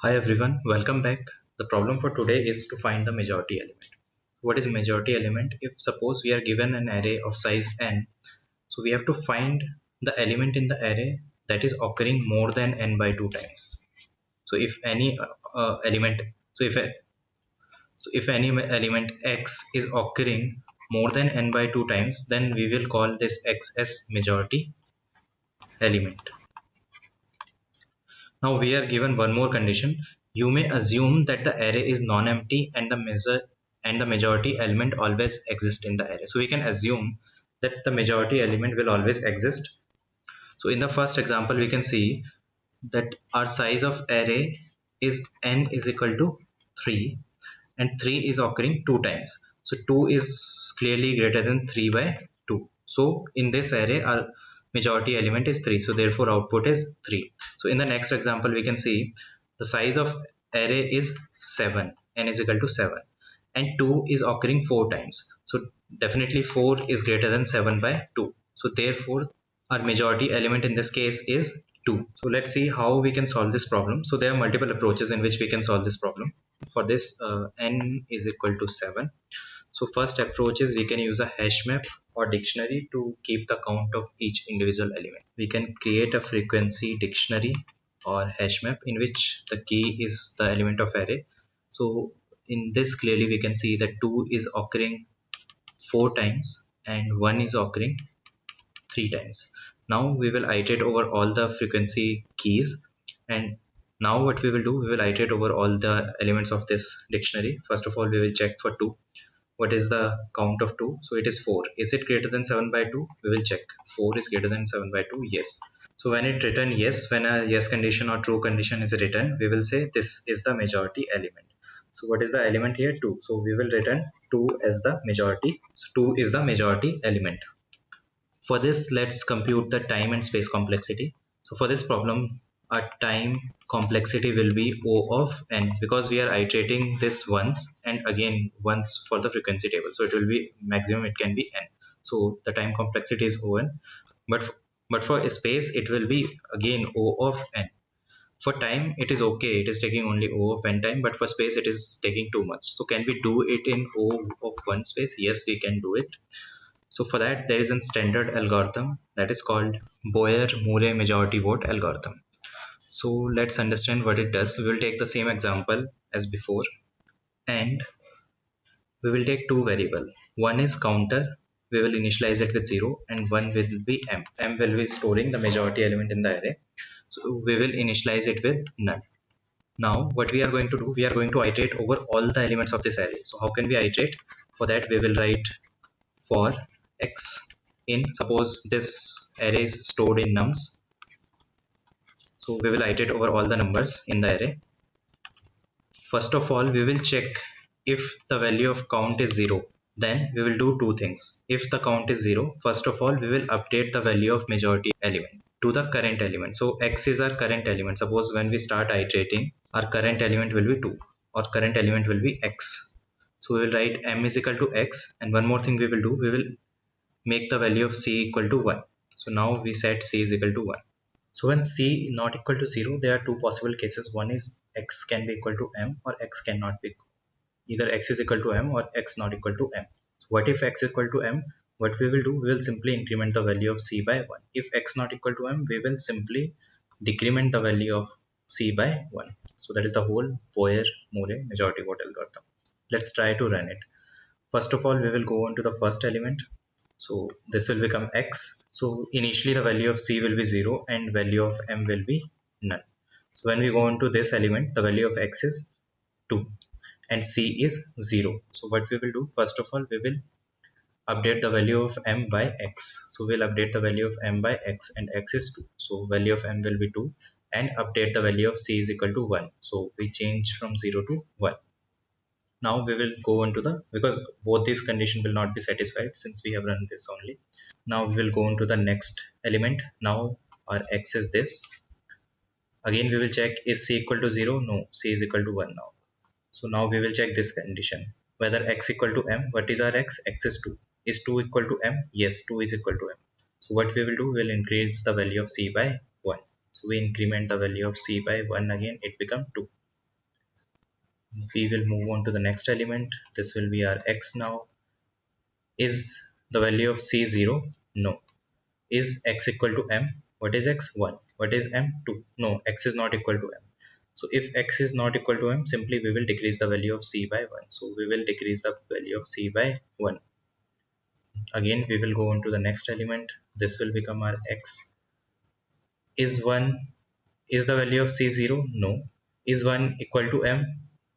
Hi everyone, welcome back. The problem for today is to find the majority element. What is majority element? If suppose we are given an array of size n, so we have to find the element in the array that is occurring more than n by 2 times. So if any element, so if a, so if any element x is occurring more than n by 2 times, then we will call this x as majority element. Now we are given one more condition. You may assume that the array is non-empty and the majority element always exists in the array. So we can assume that the majority element will always exist. So in the first example, we can see that our size of array is n is equal to 3 and 3 is occurring 2 times. So 2 is clearly greater than 3 by 2. So in this array, our majority element is 3. So therefore output is 3. So in the next example, we can see the size of array is 7, n is equal to 7 and 2 is occurring 4 times. So definitely 4 is greater than 7 by 2. So therefore our majority element in this case is 2. So let's see how we can solve this problem. So there are multiple approaches in which we can solve this problem. For this n is equal to 7. So first approach is we can use a hash map or dictionary to keep the count of each individual element. We can create a frequency dictionary or hash map in which the key is the element of array. So in this clearly we can see that 2 is occurring 4 times and 1 is occurring 3 times. Now we will iterate over all the frequency keys, and now what we will do, we will iterate over all the elements of this dictionary. First of all, we will check for 2. What is the count of 2? So it is 4. Is it greater than 7 by 2? We will check. 4 is greater than 7 by 2. Yes. So when it return yes, when a yes condition or true condition is written, we will say this is the majority element. So what is the element here? 2. So we will return 2 as the majority. So 2 is the majority element. For this, let's compute the time and space complexity. So for this problem, our time complexity will be O of n, because we are iterating this once and again once for the frequency table. So it will be maximum, it can be n. So the time complexity is On, but for space it will be again O of n. For time it is okay, it is taking only O of n time, but for space it is taking too much. So can we do it in O of 1 space? Yes, we can do it. So for that, there is a standard algorithm that is called Boyer-Moore majority vote algorithm. So let's understand what it does. We will take the same example as before, and we will take two variables. One is counter. We will initialize it with 0, and one will be m. M will be storing the majority element in the array. So we will initialize it with none. Now what we are going to do, we are going to iterate over all the elements of this array. So how can we iterate? For that we will write for x in, suppose this array is stored in nums, so we will iterate over all the numbers in the array. First of all, we will check if the value of count is 0. Then we will do two things. If the count is 0, first of all we will update the value of majority element to the current element. So x is our current element. Suppose when we start iterating, our current element will be 2 or current element will be x. So we will write m is equal to x, and one more thing we will do, we will make the value of c equal to 1. So now we set c is equal to 1. So when c not equal to 0, there are two possible cases. One is x can be equal to m or x cannot be. Either x is equal to m or x not equal to m. So what if x is equal to m? What we will do, we will simply increment the value of c by 1. If x not equal to m, we will simply decrement the value of c by 1. So that is the whole Boyer-Moore majority vote algorithm. Let's try to run it. First of all, we will go on to the first element. So this will become x. So initially the value of c will be 0 and value of m will be none. So when we go into this element, the value of x is 2 and c is 0. So what we will do, first of all we will update the value of m by x. So we'll update the value of m by x, and x is 2. So value of m will be 2, and update the value of c is equal to 1. So we change from 0 to 1. Now we will go into the, because both these conditions will not be satisfied since we have run this only. Now we will go into the next element. Now our x is this. Again we will check, is c equal to 0? No, c is equal to 1 now. So now we will check this condition, whether x equal to m. What is our x? X is 2. Is 2 equal to m? Yes, 2 is equal to m. So what we will do, we will increase the value of c by 1. So we increment the value of c by 1 again, it becomes 2. We will move on to the next element. This will be our x now. Is the value of c 0? No. Is x equal to m? What is x? 1. What is m? 2. No, x is not equal to m. So if x is not equal to m, simply we will decrease the value of c by 1. So we will decrease the value of c by 1. Again, we will go on to the next element. This will become our x. Is 1, is the value of c 0? No. Is 1 equal to m?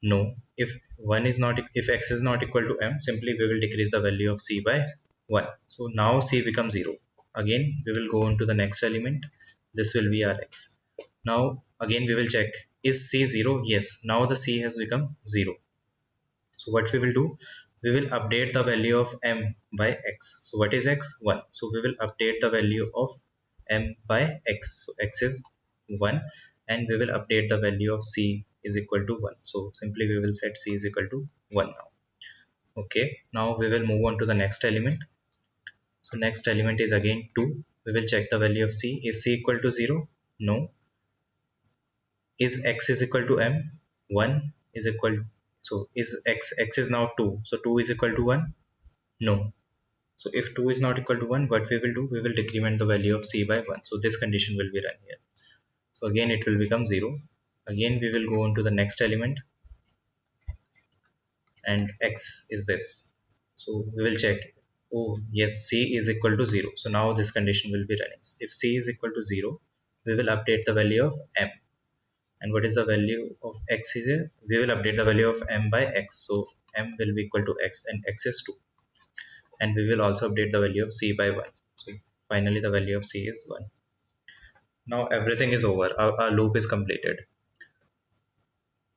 No. If 1 is not, if x is not equal to m, simply we will decrease the value of c by 1. So now c becomes 0. Again, we will go on to the next element. This will be our x. Now again we will check, is c 0? Yes. Now the c has become 0. So what we will do, we will update the value of m by x. So what is x? 1. So we will update the value of m by x. So x is 1, and we will update the value of c is equal to 1. So simply we will set c is equal to 1 now. Okay, now we will move on to the next element. So next element is again 2. We will check the value of c. Is c equal to 0? No. Is x is equal to m? 1 is equal, so is x is now 2, so 2 is equal to 1? No. So if 2 is not equal to 1, what we will do, we will decrement the value of c by 1. So this condition will be run here. So again it will become 0. Again we will go on to the next element, and x is this. So we will check, oh yes, c is equal to 0. So now this condition will be running. If c is equal to 0, we will update the value of m. And what is the value of x is here? We will update the value of m by x. So m will be equal to x, and x is 2. And we will also update the value of c by 1. So finally the value of c is 1. Now everything is over. Our loop is completed.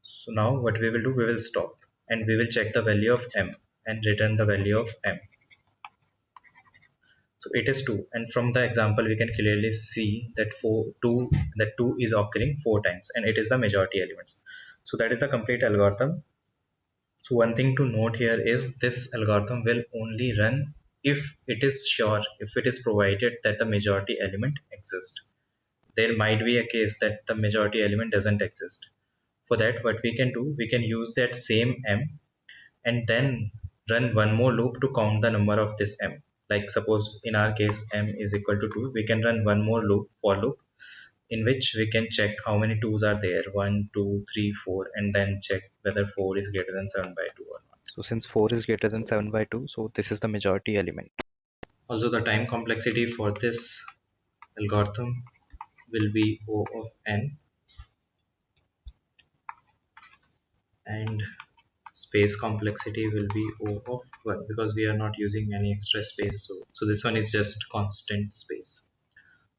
So now what we will do, we will stop and we will check the value of m and return the value of m. So it is 2, and from the example we can clearly see that 2 is occurring 4 times, and it is the majority elements. So that is the complete algorithm. So one thing to note here is this algorithm will only run if it is sure, if it is provided that the majority element exists. There might be a case that the majority element doesn't exist. For that, what we can do, we can use that same m and then run one more loop to count the number of this m. Like suppose in our case m is equal to 2, we can run one more loop, for loop, in which we can check how many 2's are there, 1 2 3 4, and then check whether 4 is greater than 7 by 2 or not. So since 4 is greater than 7 by 2, so this is the majority element. Also the time complexity for this algorithm will be O of n, and space complexity will be O of 1, because we are not using any extra space. So this one is just constant space.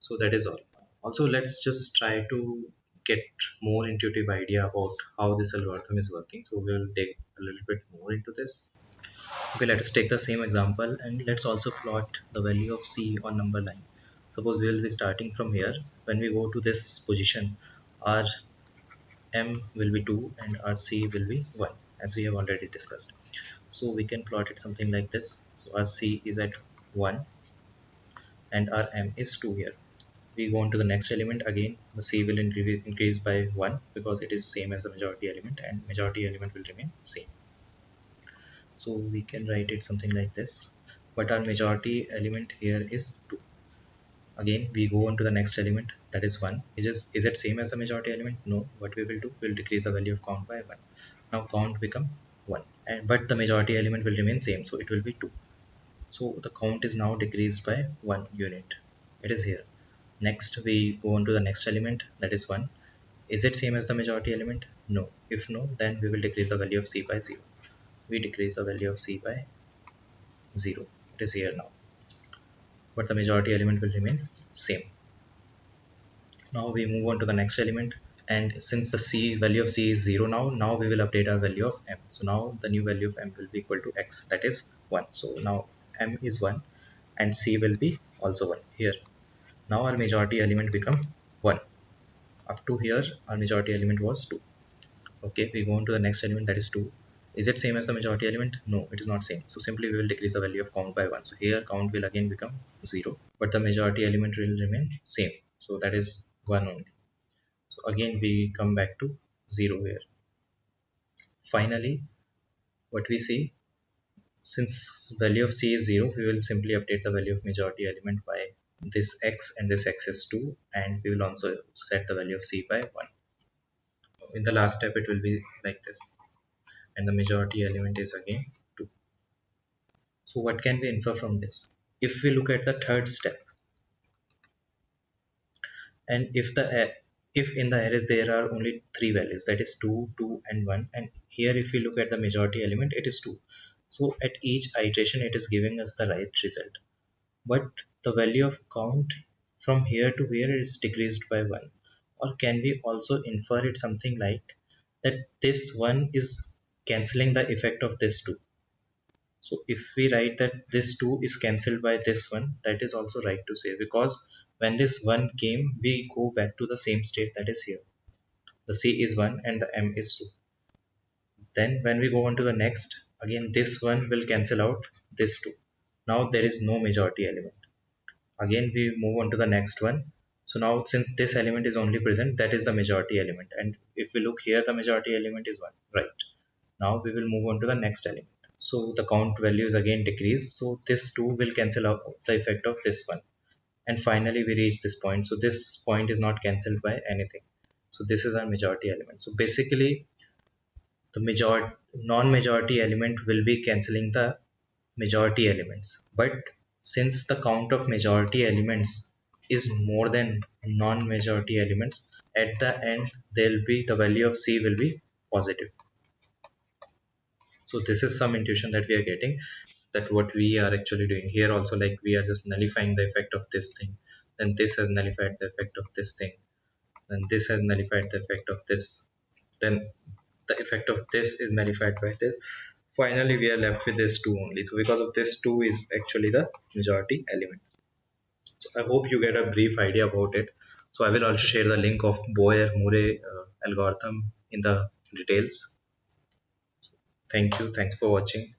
So that is all. Also, let's just try to get more intuitive idea about how this algorithm is working. So we'll dig a little bit more into this. Okay, let us take the same example and let's also plot the value of c on number line. Suppose we will be starting from here. When we go to this position, our m will be 2 and our c will be 1, as we have already discussed. So we can plot it something like this. So our c is at 1 and our m is 2 here. We go on to the next element. Again the c will increase by 1 because it is same as the majority element, and majority element will remain same. So we can write it something like this, but our majority element here is 2. Again we go on to the next element, that is 1. Is it same as the majority element? No. What we will do, we will decrease the value of count by 1. Now count become 1, and but the majority element will remain same, so it will be 2. So the count is now decreased by 1 unit. It is here. Next we go on to the next element, that is 1. Is it same as the majority element? No. If no, then we will decrease the value of c by 0. We decrease the value of c by 0. It is here now, but the majority element will remain same. Now we move on to the next element, and since the value of c is 0 now we will update our value of m. So now the new value of m will be equal to x, that is 1. So now m is 1 and c will be also 1 here. Now our majority element become 1. Up to here our majority element was 2. Okay, we go on to the next element, that is 2. Is it same as the majority element? No, it is not same. So simply we will decrease the value of count by 1. So here count will again become 0, but the majority element will remain same. So that is 1 only. So again we come back to 0 here. Finally, what we see, since value of C is 0, we will simply update the value of majority element by this x, and this x is 2, and we will also set the value of C by 1. In the last step it will be like this, and the majority element is again 2. So what can we infer from this? If we look at the third step, and if in the arrays there are only three values, that is 2, 2 and 1, and here if we look at the majority element, it is 2. So at each iteration it is giving us the right result, but the value of count from here to here is decreased by 1. Or can we also infer it something like that this 1 is cancelling the effect of this 2? So if we write that this 2 is cancelled by this one, that is also right to say, because when this 1 came, we go back to the same state, that is here. The C is 1 and the M is 2. Then when we go on to the next, again this 1 will cancel out this 2. Now there is no majority element. Again we move on to the next one. So now since this element is only present, that is the majority element. And if we look here, the majority element is 1, right? Now we will move on to the next element. So the count values again decrease. So this 2 will cancel out the effect of this one. And finally we reach this point. So this point is not cancelled by anything. So this is our majority element. So basically the non-majority element will be cancelling the majority elements. But since the count of majority elements is more than non-majority elements, at the end there will be the value of C will be positive. So this is some intuition that we are getting, that what we are actually doing here also, like we are just nullifying the effect of this thing, then this has nullified the effect of this thing, then this has nullified the effect of this, then the effect of this is nullified by this. Finally we are left with this 2 only. So because of this 2 is actually the majority element. So I hope you get a brief idea about it. So I will also share the link of Boyer-Moore algorithm in the details. Thank you, thanks for watching.